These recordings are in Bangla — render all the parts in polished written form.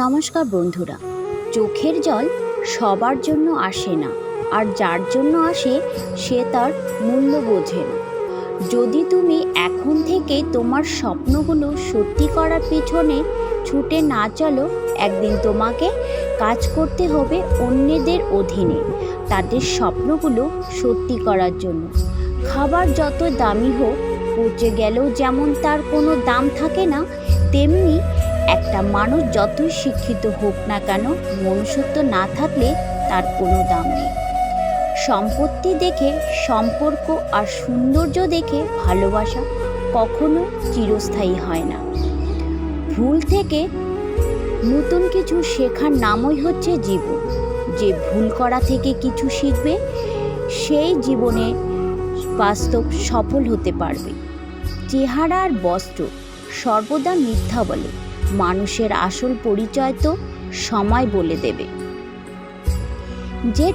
নমস্কার বন্ধুরা। চোখের জল সবার জন্য আসে না, আর যার জন্য আসে সে তার মূল্য বোঝে না। যদি তুমি এখন থেকে তোমার স্বপ্নগুলো সত্যি করার পিছনে ছুটে না চলো, একদিন তোমাকে কাজ করতে হবে অন্যদের অধীনে, তাদের স্বপ্নগুলো সত্যি করার জন্য। খাবার যত দামি হোক, পচে গেলেও যেমন তার কোনো দাম থাকে না, তেমনি একটা মানুষ যতই শিক্ষিত হোক না কেন, মনুষ্যত্ব না থাকলে তার কোনো দাম নেই। সম্পত্তি দেখে সম্পর্ক আর সৌন্দর্য দেখে ভালোবাসা কখনো চিরস্থায়ী হয় না। ভুল থেকে নতুন কিছু শেখার নামই হচ্ছে জীবন। যে ভুল করা থেকে কিছু শিখবে, সেই জীবনে বাস্তব সফল হতে পারবে। চেহারা আর বস্ত্র সর্বদা মিথ্যা বলে, মানুষের আসল পরিচয় তো সময় বলে দেবে। যে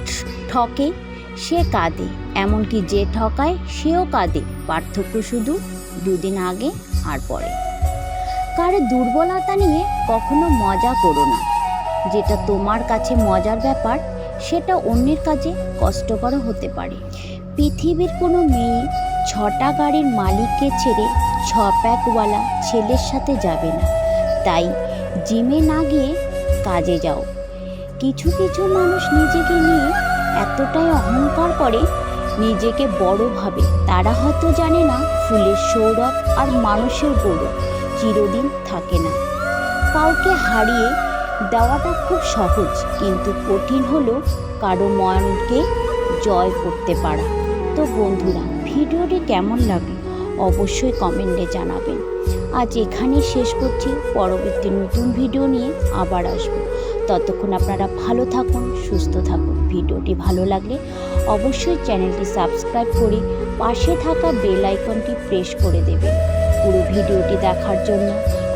ঠকে সে কাঁদে, এমনকি যে ঠকায় সেও কাঁদে। পার্থক্য শুধু দুদিন আগে আর পরে। কারো দুর্বলতা নিয়ে কখনো মজা করো না। যেটা তোমার কাছে মজার ব্যাপার, সেটা অন্যের কাছে কষ্টকর হতে পারে। পৃথিবীর কোনো মেয়ে 6টা গাড়ির মালিককে ছেড়ে 6 প্যাকওয়ালা ছেলের সাথে যাবে না। তাই জিমে না গিয়ে কাজে যাও। কিছু কিছু মানুষ নিজেকে নিয়ে এতটাই অহংকার করে, নিজেকে বড় ভাবে। তারা হয়তো জানে না ফুলের সৌরভ আর মানুষের গৌরব চিরদিন থাকে না। কাউকে হারিয়ে দেওয়াটা খুব সহজ, কিন্তু কঠিন হলো কারো মনকে জয় করতে পারা। তো বন্ধুরা, ভিডিওটি কেমন লাগলো অবশ্যই কমেন্টে জানাবেন। আজ এখানেই শেষ করছি, পরবর্তী নতুন ভিডিও নিয়ে আবার আসবো। ততক্ষণ আপনারা ভালো থাকুন, সুস্থ থাকুন। ভিডিওটি ভালো লাগলে অবশ্যই চ্যানেলটি সাবস্ক্রাইব করে পাশে থাকা বেল আইকনটি প্রেস করে দেবেন। পুরো ভিডিওটি দেখার জন্য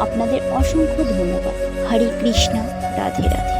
আপনাদের অসংখ্য ধন্যবাদ। হরে কৃষ্ণ, রাধে রাধে।